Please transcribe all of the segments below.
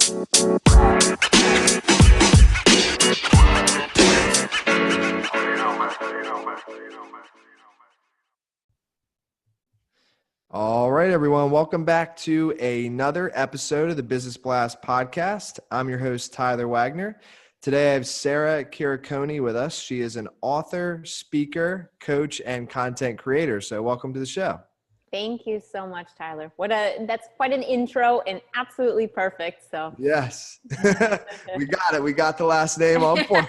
All right, everyone. Welcome back to another episode of the Business Blast podcast. I'm your host, Tyler Wagner. Today, I have Sara Quiriconi with us. She is an author, speaker, coach, and content creator. So welcome to the show. Thank you so much, Tyler. That's quite an intro and absolutely perfect. So yes, we got it. We got the last name on point.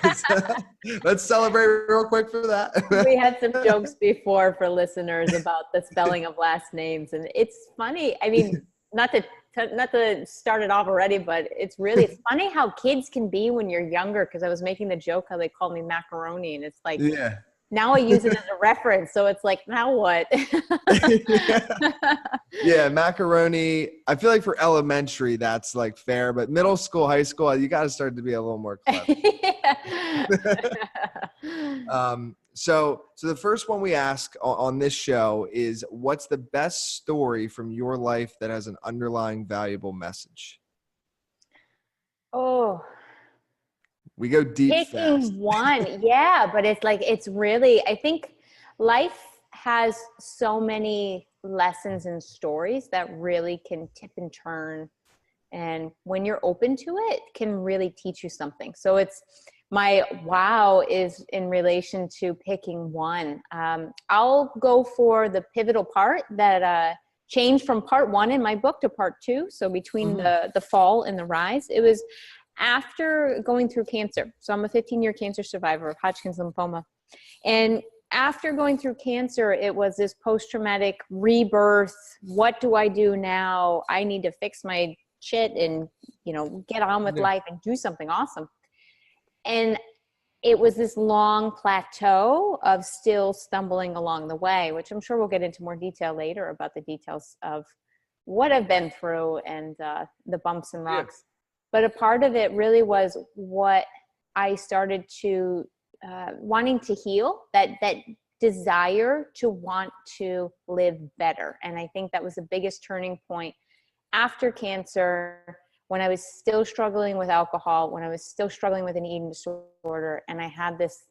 Let's celebrate real quick for that. We had some jokes before for listeners about the spelling of last names, and it's funny. I mean, not to start it off already, but it's funny how kids can be when you're younger. Because I was making the joke how they call me macaroni, and it's like, yeah. Now I use it as a reference. So it's like, now what? Yeah, macaroni. I feel like for elementary, that's like fair. But middle school, high school, you got to start to be a little more clever. So the first one we ask on this show is, what's the best story from your life that has an underlying valuable message? Oh, we go deep picking fast. One. Yeah. But it's really, I think life has so many lessons and stories that really can tip and turn. And when you're open to it, can really teach you something. So my wow is in relation to picking one. I'll go for the pivotal part that changed from part one in my book to part two. So between the fall and the rise, it was after going through cancer. So I'm a 15-year cancer survivor of Hodgkin's lymphoma. And after going through cancer, it was this post-traumatic rebirth. What do I do now? I need to fix my shit and, get on with life and do something awesome. And it was this long plateau of still stumbling along the way, which I'm sure we'll get into more detail later about the details of what I've been through and the bumps and rocks. Yeah. But a part of it really was what I started to wanting to heal, that desire to want to live better. And I think that was the biggest turning point after cancer, when I was still struggling with alcohol, when I was still struggling with an eating disorder. And I had this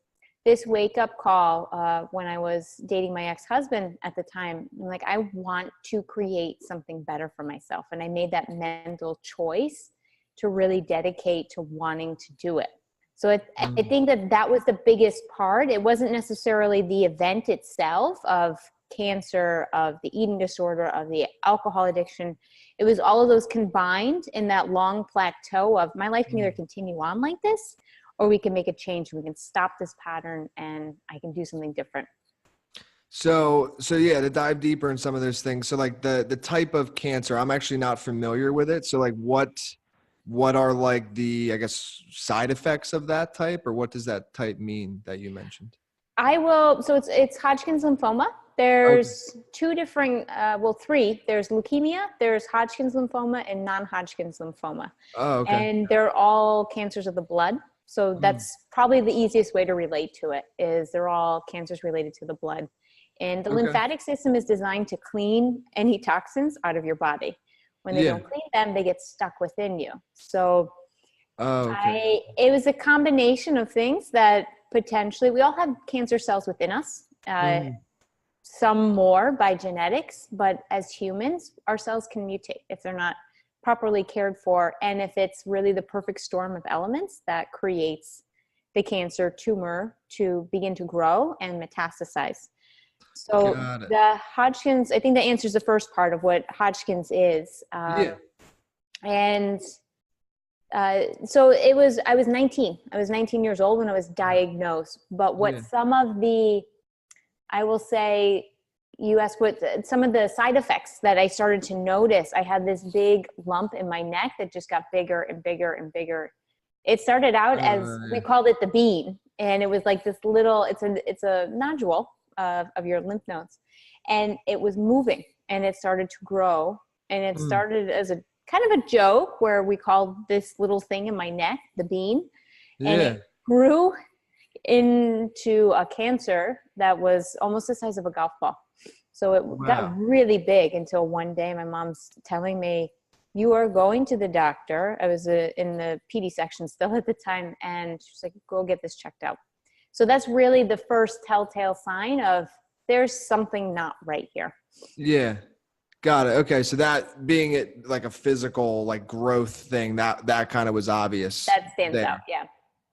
wake up call when I was dating my ex-husband at the time. I'm like, I want to create something better for myself. And I made that mental choice to really dedicate to wanting to do it. So I think that was the biggest part. It wasn't necessarily the event itself of cancer, of the eating disorder, of the alcohol addiction. It was all of those combined in that long plateau of my life can either continue on like this, or we can make a change. We can stop this pattern and I can do something different. So yeah, to dive deeper in some of those things. So like the type of cancer, I'm actually not familiar with it. So like what are like the, I guess, side effects of that type, or what does that type mean that you mentioned? So it's Hodgkin's lymphoma. There's two different, three. There's leukemia, there's Hodgkin's lymphoma, and non-Hodgkin's lymphoma. Oh, okay. And they're all cancers of the blood. So that's probably the easiest way to relate to it, is they're all cancers related to the blood. And the lymphatic system is designed to clean any toxins out of your body. When they don't clean them, they get stuck within you. So it was a combination of things that potentially, we all have cancer cells within us, some more by genetics, but as humans, our cells can mutate if they're not properly cared for. And if it's really the perfect storm of elements that creates the cancer tumor to begin to grow and metastasize. So the Hodgkin's, I think that answers the first part of what Hodgkin's is. So I was 19. I was 19 years old when I was diagnosed. But what some of the, I will say, you asked what some of the side effects that I started to notice. I had this big lump in my neck that just got bigger and bigger and bigger. It started out as, we called it the bean. And it was like this little, it's a nodule of your lymph nodes, and it was moving, and it started to grow, and it started as a kind of a joke where we called this little thing in my neck the bean, and it grew into a cancer that was almost the size of a golf ball. So it got really big until one day my mom's telling me, you are going to the doctor. I was in the PD section still at the time. And she's like, go get this checked out. So that's really the first telltale sign of there's something not right here. Yeah. Got it. Okay. So that being it like a physical, like growth thing, that kind of was obvious. That stands there. out. Yeah.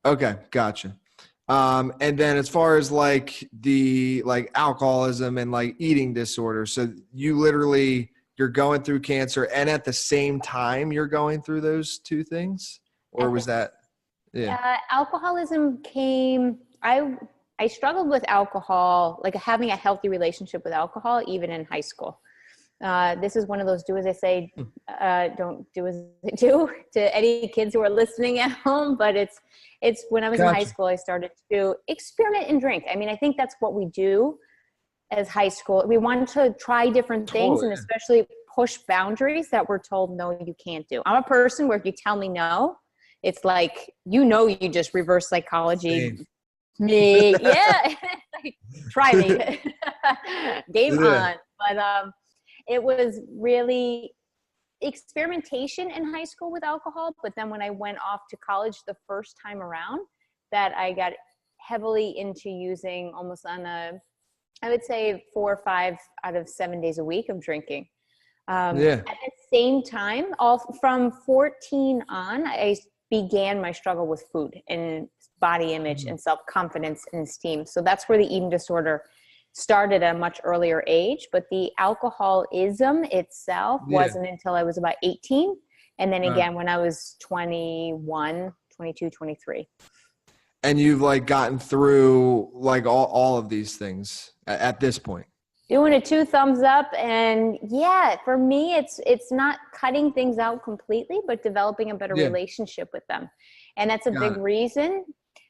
Okay. Gotcha. And then as far as like the like alcoholism and like eating disorder, so you're going through cancer and at the same time you're going through those two things, or was that, yeah. Alcoholism came, I struggled with alcohol, like having a healthy relationship with alcohol, even in high school. This is one of those do as I say, don't do as I do to any kids who are listening at home. But it's when I was in high school, I started to experiment and drink. I mean, I think that's what we do as high school. We want to try different things and especially push boundaries that we're told, no, you can't do. I'm a person where if you tell me no, it's like, you just reverse psychology. Same. Me. Yeah. Like, try me. Game on. But, it was really experimentation in high school with alcohol. But then when I went off to college the first time around, that I got heavily into using almost on I would say 4 or 5 out of 7 days a week of drinking. At the same time, all from 14 on, I began my struggle with food and body image and self-confidence and esteem. So that's where the eating disorder started at a much earlier age, but the alcoholism itself wasn't until I was about 18. And then again, when I was 21, 22, 23. And you've like gotten through like all of these things at this point. Doing a 2 thumbs up. And yeah, for me, it's not cutting things out completely, but developing a better relationship with them. And that's a big reason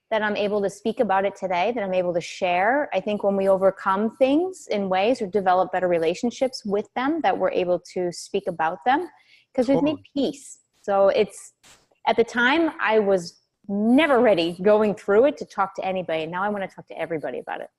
that I'm able to speak about it today, that I'm able to share. I think when we overcome things in ways or develop better relationships with them, that we're able to speak about them because we've made peace. So it's, at the time, I was never ready going through it to talk to anybody. Now I want to talk to everybody about it.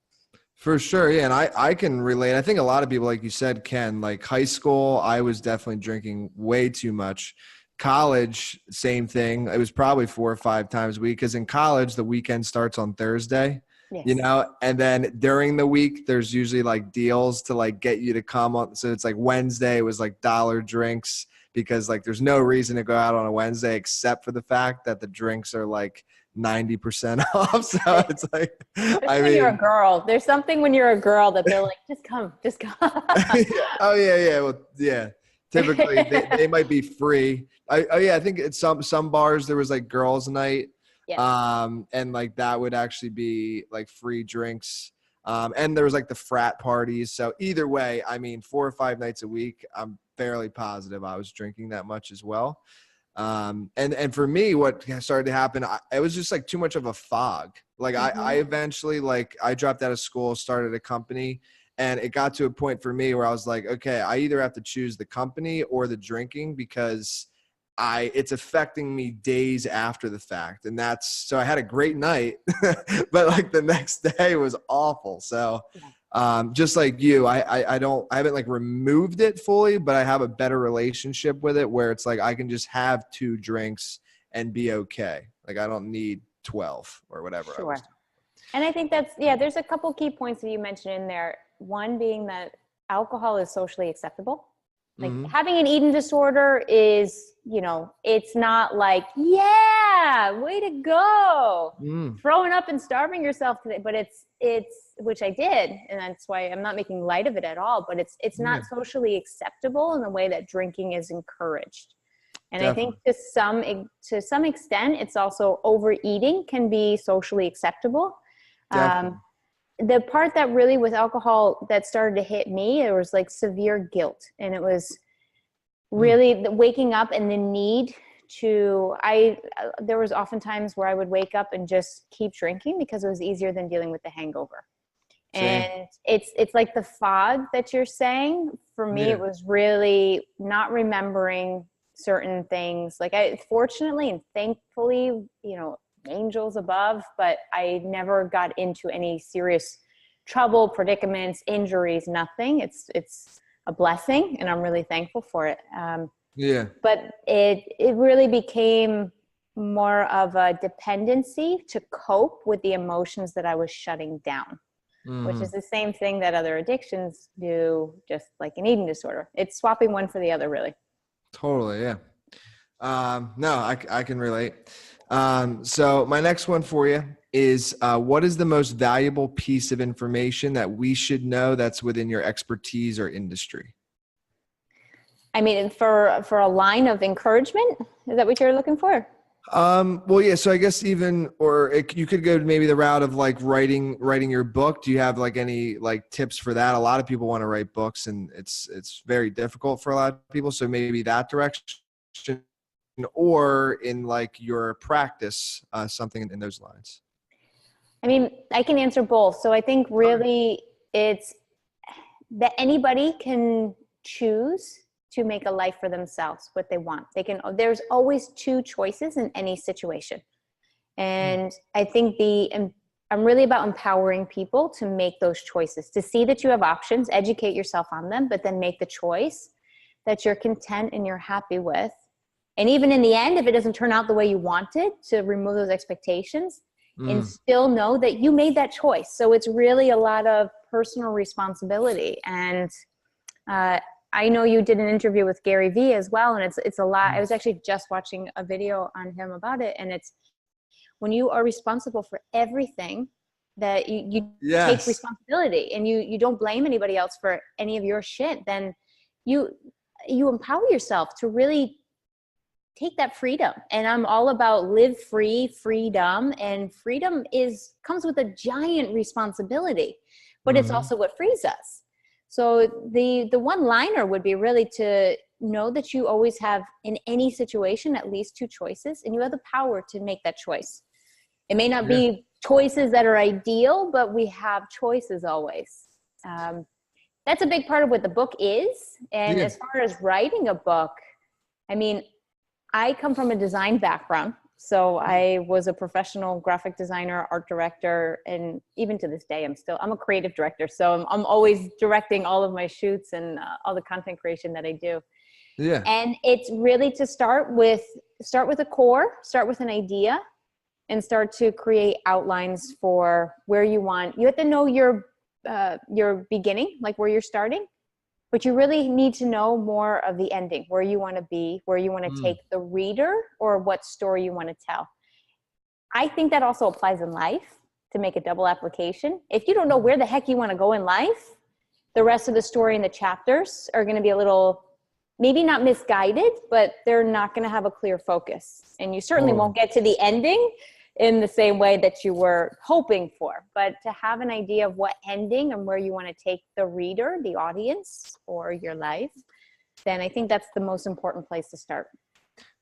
For sure. Yeah. And I can relate. I think a lot of people, like you said, can. Like high school, I was definitely drinking way too much. College, same thing. It was probably 4 or 5 times a week because in college, the weekend starts on Thursday, and then during the week, there's usually like deals to like get you to come on. So it's like Wednesday was like $1 drinks because like there's no reason to go out on a Wednesday except for the fact that the drinks are like 90% off. So it's like, when you're a girl, there's something when you're a girl that they're like, just come. Oh yeah. Well, yeah. Typically they might be free. I think at some bars there was like girls' night, and like that would actually be like free drinks, and there was like the frat parties. So either way, I mean, 4 or 5 nights a week, I'm fairly positive I was drinking that much as well. And for me, what started to happen, it was just like too much of a fog. Like I eventually, like I dropped out of school, started a company. And it got to a point for me where I was like, okay, I either have to choose the company or the drinking because it's affecting me days after the fact. And so I had a great night, but like the next day was awful. So just like you, I haven't like removed it fully, but I have a better relationship with it where it's like, I can just have 2 drinks and be okay. Like I don't need 12 or whatever. Sure. And I think there's a couple key points that you mentioned in there. One being that alcohol is socially acceptable. Like having an eating disorder is, it's not like, yeah, way to go, throwing up and starving yourself today. But it's which I did, and that's why I'm not making light of it at all. But it's not socially acceptable in the way that drinking is encouraged. And definitely. I think to some extent, it's also overeating can be socially acceptable. The part that really with alcohol that started to hit me, it was like severe guilt. And it was really the waking up and the need there was often times where I would wake up and just keep drinking because it was easier than dealing with the hangover. Same. And it's like the fog that you're saying. For me, it was really not remembering certain things. Like fortunately and thankfully, angels above, but I never got into any serious trouble, predicaments, injuries, nothing. It's a blessing and I'm really thankful for it. Yeah. but it really became more of a dependency to cope with the emotions that I was shutting down, which Hmm. is the same thing that other addictions do, just like an eating disorder. It's swapping one for the other, really. Totally. Yeah. No, I can relate. So my next one for you is, what is the most valuable piece of information that we should know that's within your expertise or industry? I mean, for a line of encouragement, is that what you're looking for? Well, yeah. So I guess even, or you could go maybe the route of like writing your book. Do you have like any like tips for that? A lot of people want to write books, and it's very difficult for a lot of people. So maybe that direction, or in like your practice, something in those lines. I mean, I can answer both. So I think Okay. really it's that anybody can choose to make a life for themselves, what they want. They can, there's always two choices in any situation. Mm, And I think I'm really about empowering people to make those choices, to see that you have options, educate yourself on them, but then make the choice that you're content and you're happy with. And even in the end, if it doesn't turn out the way you wanted, to remove those expectations and mm, still know that you made that choice. So it's really a lot of personal responsibility. And uh, I know you did an interview with Gary Vee as well, and it's a lot. I mm. was actually just watching a video on him about it, and it's when you are responsible for everything, that you take Yes. responsibility and you don't blame anybody else for any of your shit, then you you empower yourself to really take that freedom. And I'm all about live free freedom, and freedom is comes with a giant responsibility, but it's Hmm. also what frees us. So the one liner would be really to know that you always have in any situation at least two choices, and you have the power to make that choice. It may not Yeah. be choices that are ideal, but we have choices always. um, that's a big part of what the book is. And Yeah. as far as writing a book, I mean, I come from a design background. So I was a professional graphic designer, art director, and even to this day, I'm a creative director. So I'm always directing all of my shoots and all the content creation that I do. Yeah. And it's really to start with a core, start with an idea, and start to create outlines for where you want. You have to know your beginning, like where you're starting, but you really need to know more of the ending, where you want to be, where you want to Mm. take the reader, or what story you want to tell. I think that also applies in life, to make a double application. If you don't know where the heck you want to go in life, the rest of the story and the chapters are going to be a little, maybe not misguided, but they're not going to have a clear focus. And you certainly Totally. won't get to the ending in the same way that you were hoping for. But to have an idea of what ending and where you want to take the reader, the audience, or your life, then I think that's the most important place to start.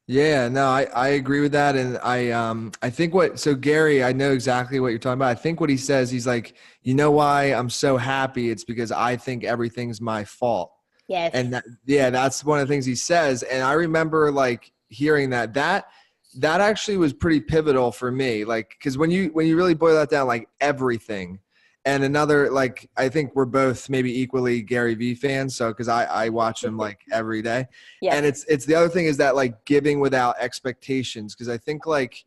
Yeah, no, I agree with that. And I think so Gary, I know exactly what you're talking about. I think what he says, he's like, you know why I'm so happy? It's because I think everything's my fault. And Yes. that, yeah, that's one of the things he says. And I remember like hearing that actually was pretty pivotal for me. Like, cause when you really boil that down, like everything. And another, like, I think we're both maybe equally Gary Vee fans. So, cause I watch him like every day. And Yes. it's the other thing is that like giving without expectations. Cause I think like,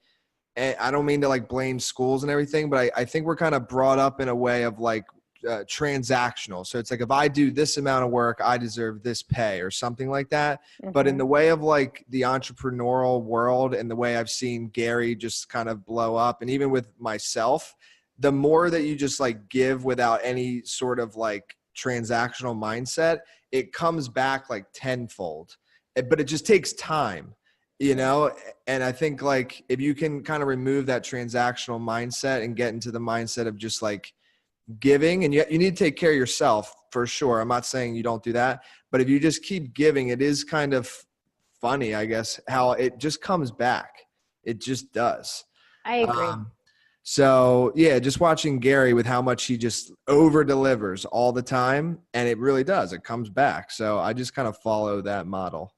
I don't mean to like blame schools and everything, but I think we're kind of brought up in a way of like transactional. So it's like, if I do this amount of work, I deserve this pay or something like that. But in Mm-hmm. the way of like the entrepreneurial world and the way I've seen Gary just kind of blow up, and even with myself, the more that you just like give without any sort of like transactional mindset, it comes back like tenfold. But it just takes time, you Yeah. know. And I think like if you can kind of remove that transactional mindset and get into the mindset of just like giving, and you need to take care of yourself for sure. I'm not saying you don't do that, but if you just keep giving, it is kind of funny, I guess, how it just comes back. It just does. I agree. Um, so yeah, just watching Gary with how much he just over delivers all the time, and it really does. It comes back. So I just kind of follow that model.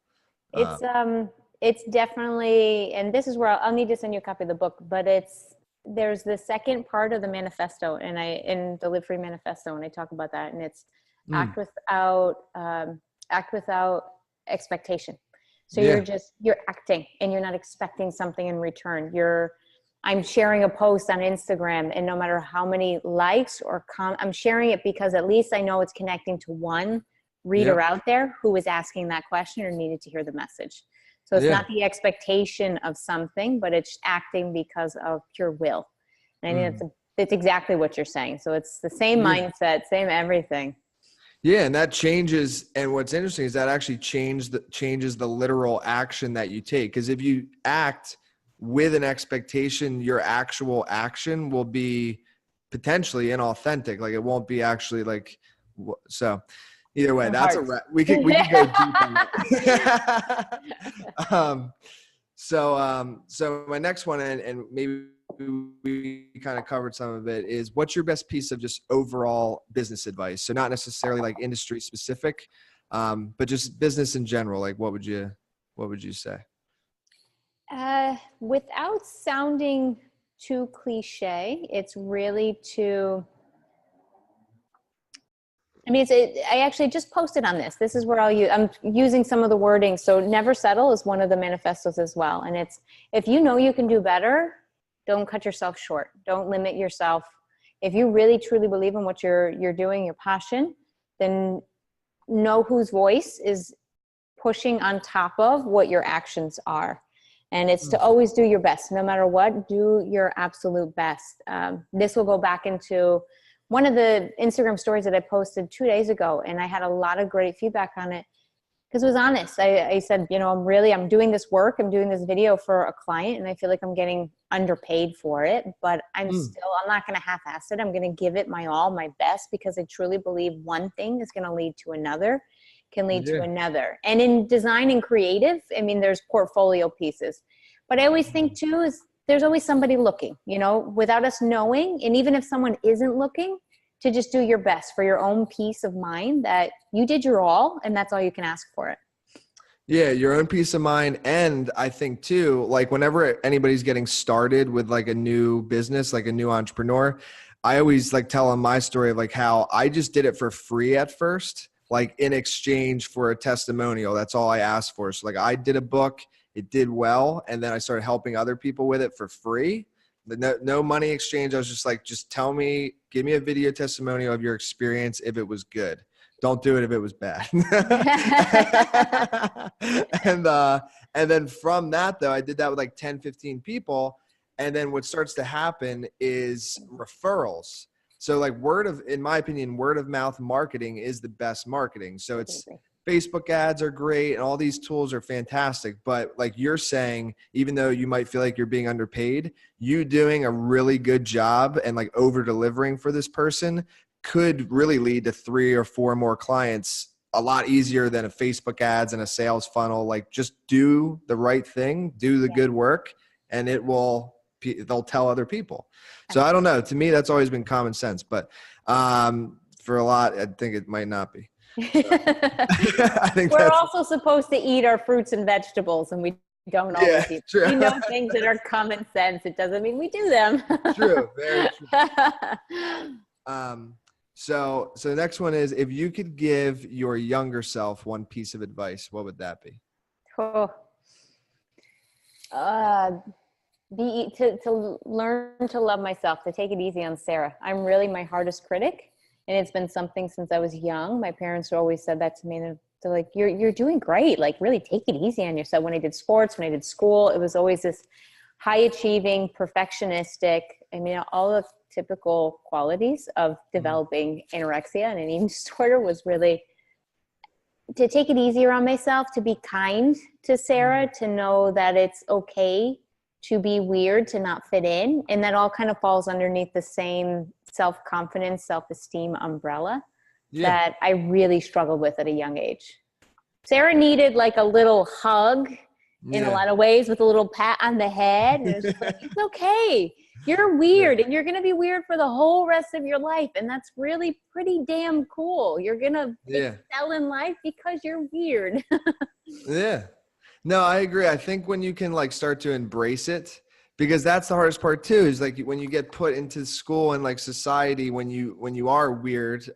It's um it's definitely, and this is where I'll need to send you a copy of the book, but there's the second part of the manifesto, and in the Live Free Manifesto, and I talk about that, and it's Mm, act without act without expectation. So you're acting and you're not expecting something in return. I'm sharing a post on Instagram, and no matter how many likes or I'm sharing it because at least I know it's connecting to one reader out there who was asking that question or needed to hear the message. So it's not the expectation of something, but it's acting because of pure will. And I think that's exactly what you're saying. So it's the same mindset, same everything. Yeah, and that changes. And what's interesting is that actually changes the literal action that you take. Because if you act with an expectation, your actual action will be potentially inauthentic. Like it won't be actually like, so either way, that's we could go deep on that. So my next one, and maybe we kind of covered some of it, is what's your best piece of just overall business advice? So not necessarily like industry specific, but just business in general. Like what would you say? Without sounding too cliche, it's really I actually just posted on this. This is where I'm using some of the wording. So never settle is one of the manifestos as well. And it's, if you know you can do better, don't cut yourself short. Don't limit yourself. If you really truly believe in what you're doing, your passion, then know whose voice is pushing on top of what your actions are. And it's to always do your best. No matter what, do your absolute best. This will go back into one of the Instagram stories that I posted 2 days ago, and I had a lot of great feedback on it because it was honest. I said, I'm doing this work. I'm doing this video for a client, and I feel like I'm getting underpaid for it, but I'm not going to half-ass it. I'm going to give it my all, my best, because I truly believe one thing is going to lead to another, can lead to another. And in design and creative, there's portfolio pieces, but I always think too is there's always somebody looking, without us knowing. And even if someone isn't looking, to just do your best for your own peace of mind that you did your all, and that's all you can ask for it. Yeah, your own peace of mind. And I think too, like whenever anybody's getting started with like a new business, like a new entrepreneur, I always like tell them my story of like how I just did it for free at first, like in exchange for a testimonial. That's all I asked for. So like I did a book, it did well, and then I started helping other people with it for free. But no money exchange. I was just like, just give me a video testimonial of your experience if it was good. Don't do it if it was bad. And then from that though, I did that with like 10, 15 people. And then what starts to happen is referrals. So like in my opinion, word of mouth marketing is the best marketing. So it's Facebook ads are great and all these tools are fantastic. But like you're saying, even though you might feel like you're being underpaid, you doing a really good job and like over delivering for this person could really lead to 3 or 4 more clients a lot easier than a Facebook ads and a sales funnel. Like just do the right thing, do the good work, and they'll tell other people. So I don't know. To me, that's always been common sense, but for a lot, I think it might not be. So, I think we're also supposed to eat our fruits and vegetables, and we don't always eat. True. We know things that are common sense. It doesn't mean we do them. True. Very true. So the next one is, if you could give your younger self one piece of advice, what would that be? To learn to love myself, to take it easy on Sara. I'm really my hardest critic, and it's been something since I was young. My parents always said that to me. They're like, you're doing great. Like really take it easy on yourself. When I did sports, when I did school, it was always this high achieving, perfectionistic, all the typical qualities of developing anorexia and an eating disorder was really to take it easier on myself, to be kind to Sara, to know that it's okay to be weird, to not fit in. And that all kind of falls underneath the same self-confidence, self-esteem umbrella that I really struggled with at a young age. Sara needed like a little hug in a lot of ways, with a little pat on the head. And it was just like, it's okay. You're weird and you're going to be weird for the whole rest of your life. And that's really pretty damn cool. You're going to excel in life because you're weird. No, I agree. I think when you can like start to embrace it, because that's the hardest part too, is like when you get put into school and like society, when you are weird,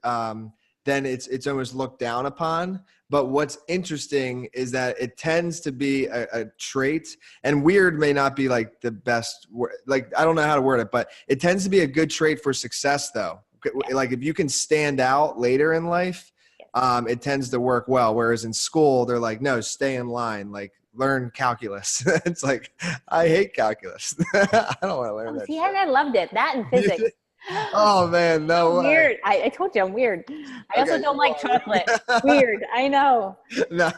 then it's almost looked down upon. But what's interesting is that it tends to be a trait, and weird may not be like the best word. Like, I don't know how to word it, but it tends to be a good trait for success though. Like if you can stand out later in life, it tends to work well. Whereas in school, they're like, no, stay in line, like learn calculus. It's like, I hate calculus. I don't want to learn that See, shit. and I loved it. That and physics. Oh man, no way. Weird. I told you I'm weird. I also don't like chocolate. Weird. I know. No,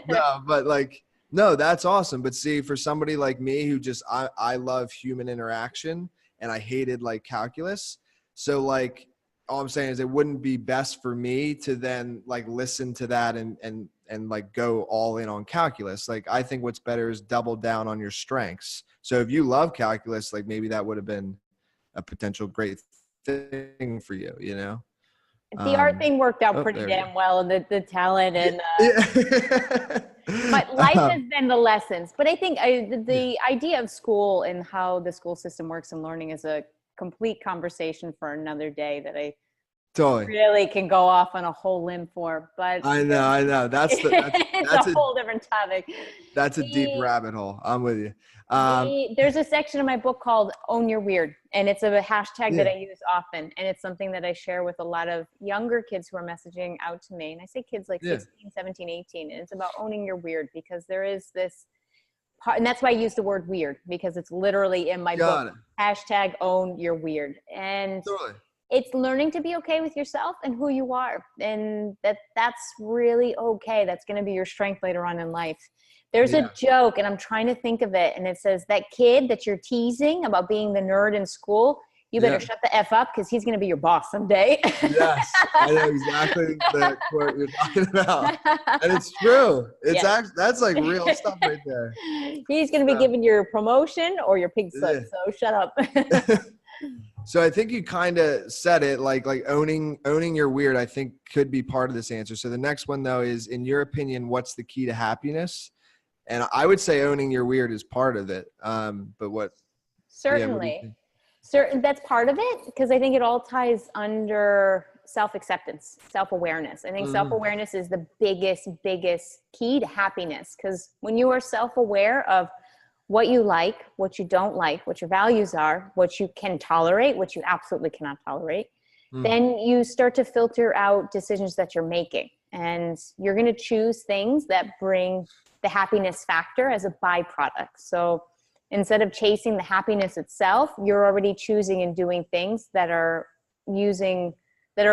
no, but like, no, that's awesome. But see, for somebody like me who just, I love human interaction and I hated like calculus. So like, all I'm saying is it wouldn't be best for me to then like listen to that and like go all in on calculus. Like, I think what's better is double down on your strengths. So if you love calculus, like maybe that would have been a potential great thing for you, you know? The art thing worked out pretty damn well, and the talent and but life has been the lessons. But I think the idea of school and how the school system works and learning is a complete conversation for another day that I totally really can go off on a whole limb for. But I know. That's it's a whole different topic. That's a deep rabbit hole. I'm with you. There's a section in my book called Own Your Weird, and it's a hashtag that I use often, and it's something that I share with a lot of younger kids who are messaging out to me, and I say kids like 16, 17, 18, and it's about owning your weird, because there is this part, and that's why I use the word weird, because it's literally in my book. Hashtag Own Your Weird. And it's learning to be okay with yourself and who you are, and that's really okay. That's going to be your strength later on in life. There's a joke, and I'm trying to think of it, and it says, that kid that you're teasing about being the nerd in school, you better shut the F up, because he's going to be your boss someday. Yes, I know exactly the quote you're talking about. And it's true. It's actually, that's like real stuff right there. He's going to be giving your promotion or your pig slip, so shut up. So I think you kind of said it, like owning your weird, I think could be part of this answer. So the next one though is, in your opinion, what's the key to happiness? And I would say owning your weird is part of it. But what? Certainly. That's part of it, because I think it all ties under self-acceptance, self-awareness. I think self-awareness is the biggest key to happiness, because when you are self-aware of what you like, what you don't like, what your values are, what you can tolerate, what you absolutely cannot tolerate, then you start to filter out decisions that you're making. And you're going to choose things that bring the happiness factor as a byproduct. So instead of chasing the happiness itself, you're already choosing and doing things that are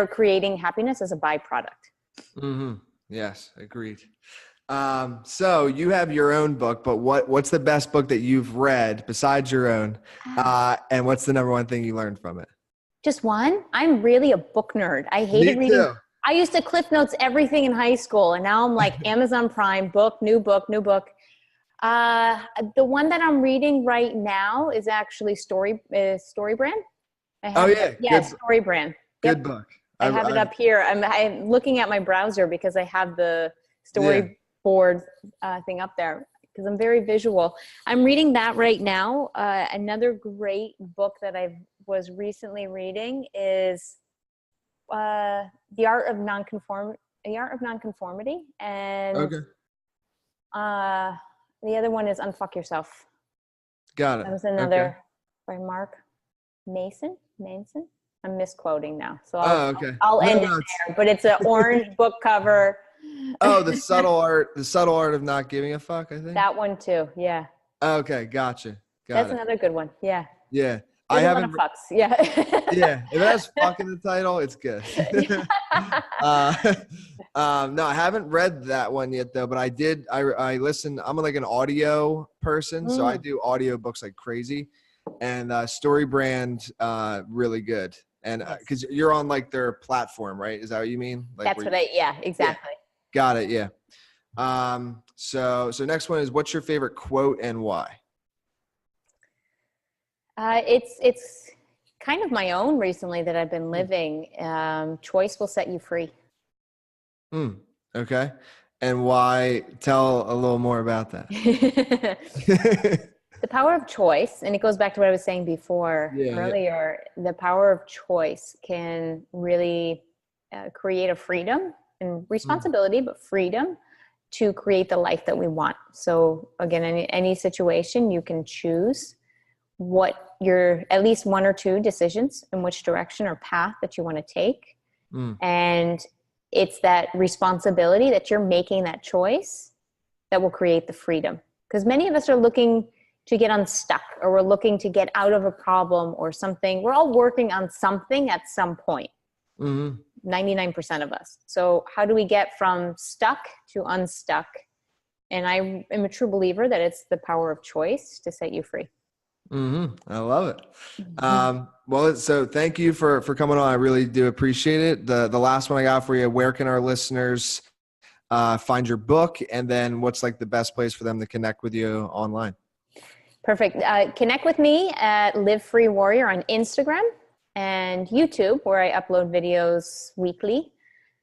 creating happiness as a byproduct. Yes, agreed. So you have your own book, but what's the best book that you've read besides your own? And what's the number one thing you learned from it? Just one? I'm really a book nerd. I hated reading. Too. I used to Cliff Notes everything in high school, and now I'm like Amazon Prime, new book. The one that I'm reading right now is actually Story Brand. Story Brand. Good book. I have it up here. I'm looking at my browser because I have the storyboard thing up there, because I'm very visual. I'm reading that right now. Another great book that I was recently reading is The Art of Nonconformity, and the other one is Unfuck Yourself. Got it. That was another by Mark Manson. I'm misquoting now, so I'll end it there. But it's an orange book cover. Oh, the subtle art of not giving a fuck, I think. That one too, yeah. Okay, gotcha. That's another good one, yeah. Yeah. I haven't fucks, yeah. Yeah, if it has fuck in the title, it's good. No, I haven't read that one yet though, but I listen, I'm like an audio person, so I do audio books like crazy, and Story Brand, really good. And because you're on like their platform, right? Is that what you mean? Like, yeah, exactly. Yeah. Got it. Yeah. So next one is, what's your favorite quote and why? It's kind of my own recently that I've been living. Choice will set you free. Okay. And why? Tell a little more about that. The power of choice, and it goes back to what I was saying before earlier, the power of choice can really create a freedom and responsibility, but freedom to create the life that we want. So again, in any situation, you can choose what your at least one or two decisions in which direction or path that you want to take. And it's that responsibility that you're making that choice that will create the freedom. Because many of us are looking to get unstuck, or we're looking to get out of a problem or something. We're all working on something at some point. 99% of us. So how do we get from stuck to unstuck? And I am a true believer that it's the power of choice to set you free. I love it. Well, so thank you for coming on. I really do appreciate it. The last one I got for you, where can our listeners find your book? And then what's like the best place for them to connect with you online? Perfect. Connect with me at Live Free Warrior on Instagram and YouTube, where I upload videos weekly.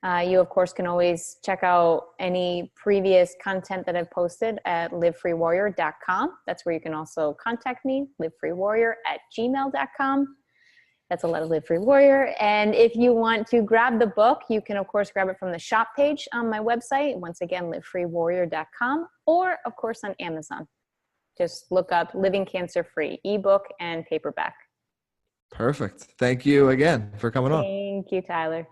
You, of course, can always check out any previous content that I've posted at livefreewarrior.com. That's where you can also contact me, livefreewarrior@gmail.com. That's a lot of Live Free Warrior. And if you want to grab the book, you can, of course, grab it from the shop page on my website. Once again, livefreewarrior.com, or, of course, on Amazon. Just look up Living Cancer Free, ebook and paperback. Perfect. Thank you again for coming on. Thank you, Tyler.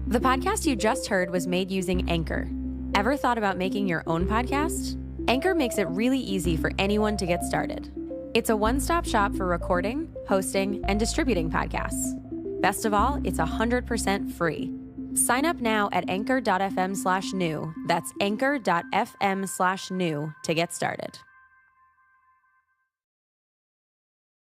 The podcast you just heard was made using Anchor. Ever thought about making your own podcast? Anchor makes it really easy for anyone to get started. It's a one-stop shop for recording, hosting, and distributing podcasts. Best of all, it's 100% free. Sign up now at anchor.fm/new. That's anchor.fm/new to get started.